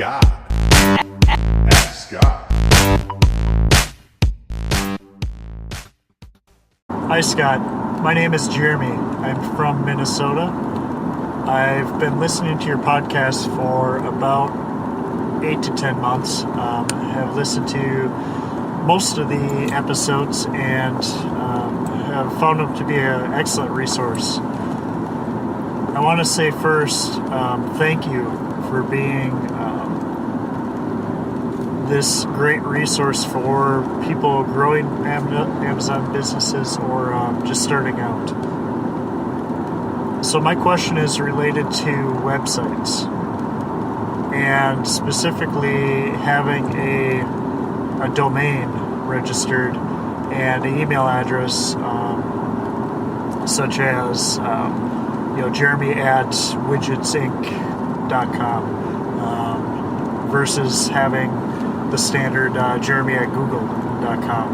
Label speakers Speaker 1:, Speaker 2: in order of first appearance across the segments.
Speaker 1: God. Ask God.
Speaker 2: Hi, Scott. My name is Jeremy. I'm from Minnesota. I've been listening to your podcast for about 8 to 10 months. Have listened to most of the episodes and have found them to be an excellent resource. I want to say first, thank you for being this great resource for people growing Amazon businesses or just starting out. So my question is related to websites and specifically having a domain registered and an email address such as jeremy@widgetsinc.com versus having the standard jeremy@google.com,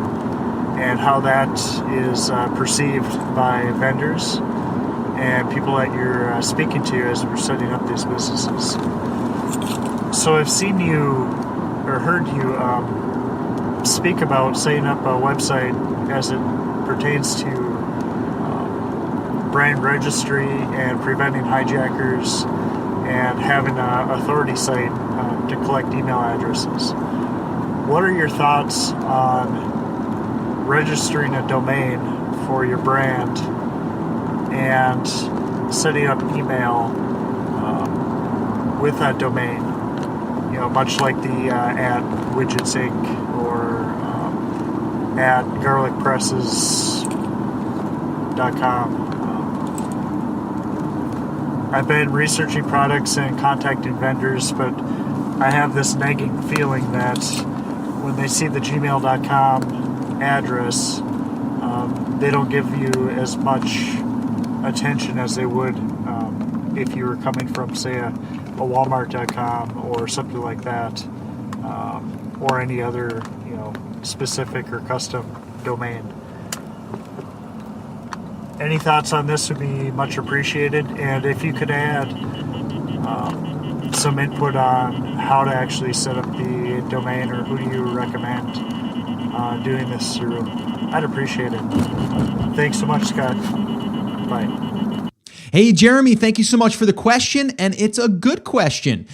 Speaker 2: and how that is perceived by vendors and people that you're speaking to as we're setting up these businesses. So I've seen you or heard you speak about setting up a website as it pertains to brand registry and preventing hijackers and having an authority site to collect email addresses. What are your thoughts on registering a domain for your brand and setting up email with that domain? Much like the at Widgets Inc. or at garlicpresses.com. I've been researching products and contacting vendors, but I have this nagging feeling that when they see the gmail.com address, they don't give you as much attention as they would if you were coming from, say, a walmart.com or something like that, or any other specific or custom domain. Any thoughts on this would be much appreciated, and if you could add some input on how to actually set up the domain or who do you recommend doing this through, I'd appreciate it. Thanks so much, Scott. Bye.
Speaker 3: Hey, Jeremy, thank you so much for the question, and it's a good question.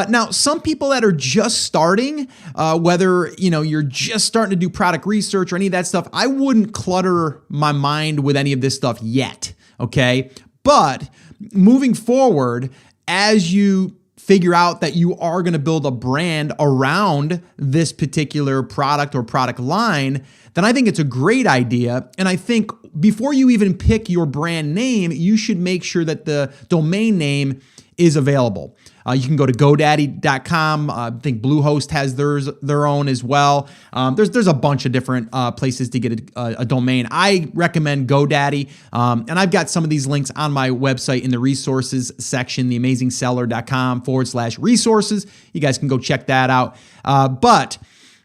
Speaker 3: Now, some people that are just starting, whether you're just starting to do product research or any of that stuff, I wouldn't clutter my mind with any of this stuff yet, okay? But moving forward, as you figure out that you are going to build a brand around this particular product or product line, then I think it's a great idea. And I think before you even pick your brand name, you should make sure that the domain name is available. You can go to GoDaddy.com. I think Bluehost has their own as well. There's a bunch of different places to get a domain. I recommend GoDaddy, and I've got some of these links on my website in the resources section, theamazingseller.com/resources. You guys can go check that out. But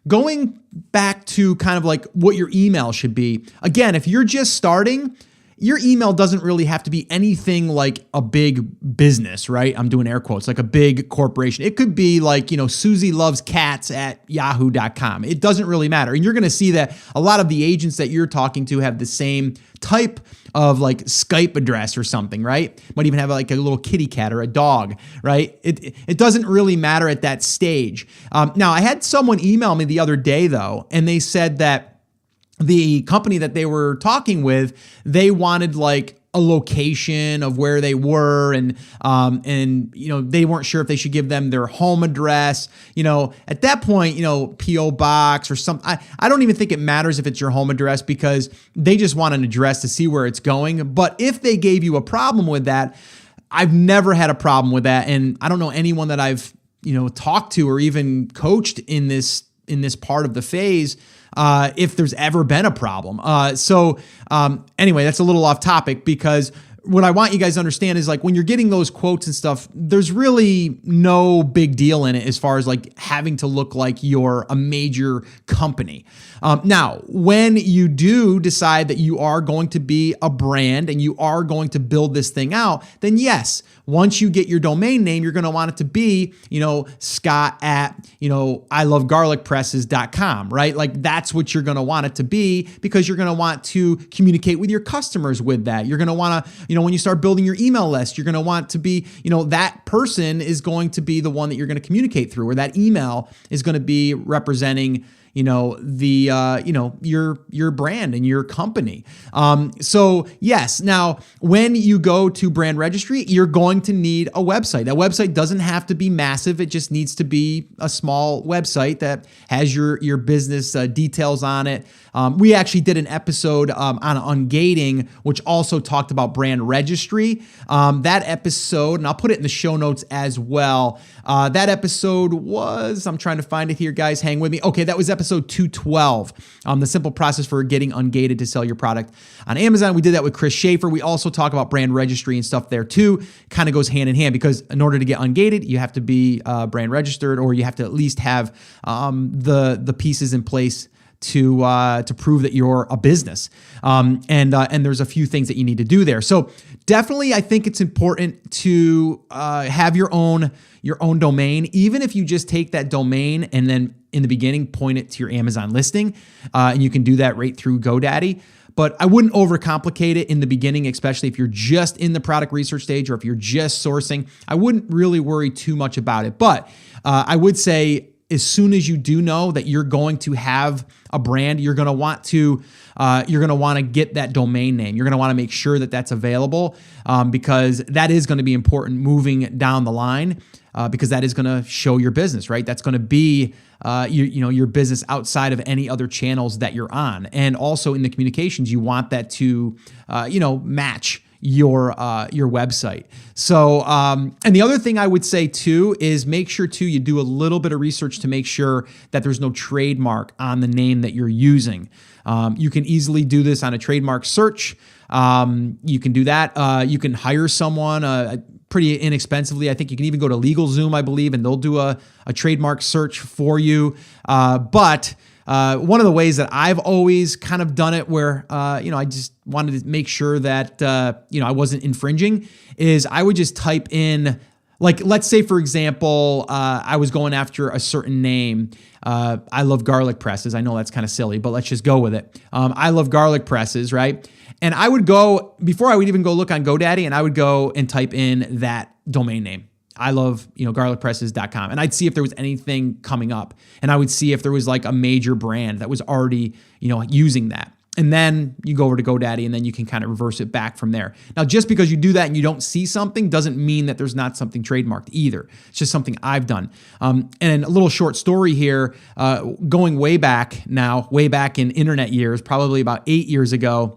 Speaker 3: going back to kind of like what your email should be, again, if you're just starting, your email doesn't really have to be anything like a big business, right? I'm doing air quotes, like a big corporation. It could be like, Susie loves cats at yahoo.com. It doesn't really matter. And you're going to see that a lot of the agents that you're talking to have the same type of like Skype address or something, right? Might even have like a little kitty cat or a dog, right? It doesn't really matter at that stage. Now, I had someone email me the other day though, and they said that the company that they were talking with, they wanted like a location of where they were, and they weren't sure if they should give them their home address. At that point, PO box or something. I don't even think it matters if it's your home address, because they just want an address to see where it's going. But if they gave you a problem with that, I've never had a problem with that, and I don't know anyone that I've talked to or even coached in this part of the phase if there's ever been a problem. Anyway, that's a little off topic, because what I want you guys to understand is like when you're getting those quotes and stuff, there's really no big deal in it as far as like having to look like you're a major company. Now, when you do decide that you are going to be a brand and you are going to build this thing out, then yes, Once you get your domain name, you're going to want it to be, Scott at, ilovegarlicpresses.com, right? Like that's what you're going to want it to be, because you're going to want to communicate with your customers with that. You're going to want to, when you start building your email list, you're going to want to be, that person is going to be the one that you're going to communicate through, or that email is going to be representing your brand and your company. So yes, now when you go to brand registry, you're going to need a website. That website doesn't have to be massive. It just needs to be a small website that has your business details on it. We actually did an episode on ungating, which also talked about brand registry. That episode, and I'll put it in the show notes as well. That episode was, I'm trying to find it here, guys. Hang with me. Okay, that was episode 212, the simple process for getting ungated to sell your product on Amazon. We did that with Chris Schaefer. We also talk about brand registry and stuff there too. Kind of goes hand in hand, because in order to get ungated, you have to be brand registered, or you have to at least have the pieces in place to prove that you're a business. And there's a few things that you need to do there. So definitely, I think it's important to have your own domain, even if you just take that domain and then in the beginning point it to your Amazon listing, and you can do that right through GoDaddy. But I wouldn't overcomplicate it in the beginning, especially if you're just in the product research stage or if you're just sourcing. I wouldn't really worry too much about it. But I would say, as soon as you do know that you're going to have a brand, you're going to want to get that domain name. You're going to want to make sure that that's available, because that is going to be important moving down the line, because that is going to show your business, right? That's going to be your business outside of any other channels that you're on, and also in the communications, you want that to match your website. So, and the other thing I would say too is make sure too you do a little bit of research to make sure that there's no trademark on the name that you're using. You can easily do this on a trademark search. You can do that. You can hire someone pretty inexpensively. I think you can even go to LegalZoom, I believe, and they'll do a trademark search for you. But one of the ways that I've always kind of done it, where I just wanted to make sure that I wasn't infringing, is I would just type in, like, let's say for example, I was going after a certain name. I love garlic presses. I know that's kind of silly, but let's just go with it. I love garlic presses, right? And I would go, before I would even go look on GoDaddy, and I would go and type in that domain name. I love, garlicpresses.com. And I'd see if there was anything coming up. And I would see if there was like a major brand that was already, using that. And then you go over to GoDaddy, and then you can kind of reverse it back from there. Now, just because you do that and you don't see something doesn't mean that there's not something trademarked either. It's just something I've done. And a little short story here, going way back in internet years, probably about 8 years ago,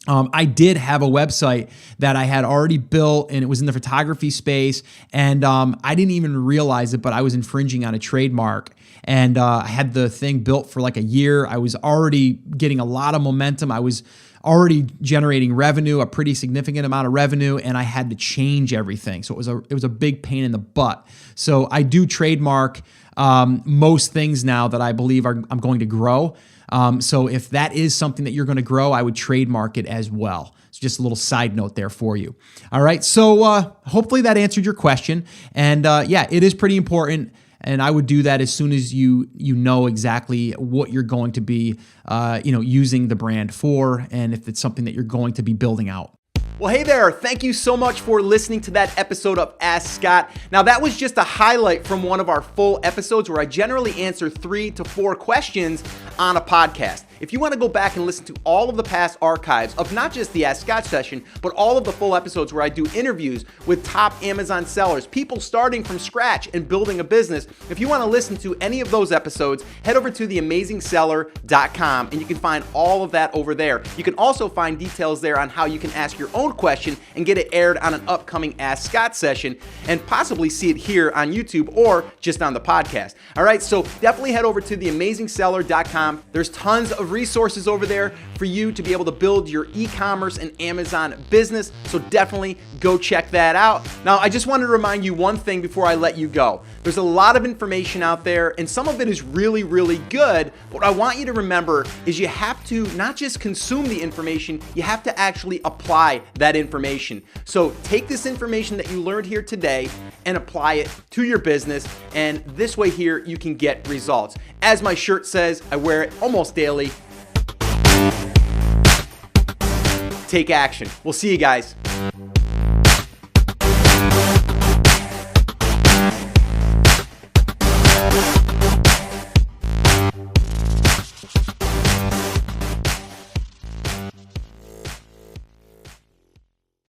Speaker 3: I did have a website that I had already built, and it was in the photography space, and I didn't even realize it, but I was infringing on a trademark. And I had the thing built for like a year. I was already getting a lot of momentum. I was already generating revenue, a pretty significant amount of revenue, and I had to change everything. So it was a big pain in the butt. So I do trademark most things now that I believe I'm going to grow. So if that is something that you're going to grow, I would trademark it as well. So just a little side note there for you. All right. So hopefully that answered your question. And it is pretty important. And I would do that as soon as you know exactly what you're going to be, using the brand for, and if it's something that you're going to be building out. Well, hey there. Thank you so much for listening to that episode of Ask Scott. Now, that was just a highlight from one of our full episodes where I generally answer 3 to 4 questions on a podcast. If you want to go back and listen to all of the past archives of not just the Ask Scott session, but all of the full episodes where I do interviews with top Amazon sellers, people starting from scratch and building a business, if you want to listen to any of those episodes, head over to theamazingseller.com and you can find all of that over there. You can also find details there on how you can ask your own question and get it aired on an upcoming Ask Scott session, and possibly see it here on YouTube or just on the podcast. All right, so definitely head over to theamazingseller.com. There's tons of
Speaker 4: of resources over there for you to be able to build your e-commerce and Amazon business. So definitely go check that out. Now, I just wanted to remind you one thing before I let you go. There's a lot of information out there, and some of it is really, really good. What I want you to remember is you have to not just consume the information, you have to actually apply that information. So take this information that you learned here today and apply it to your business, and this way here you can get results. As my shirt says, I wear it almost daily. Take action. We'll see you guys.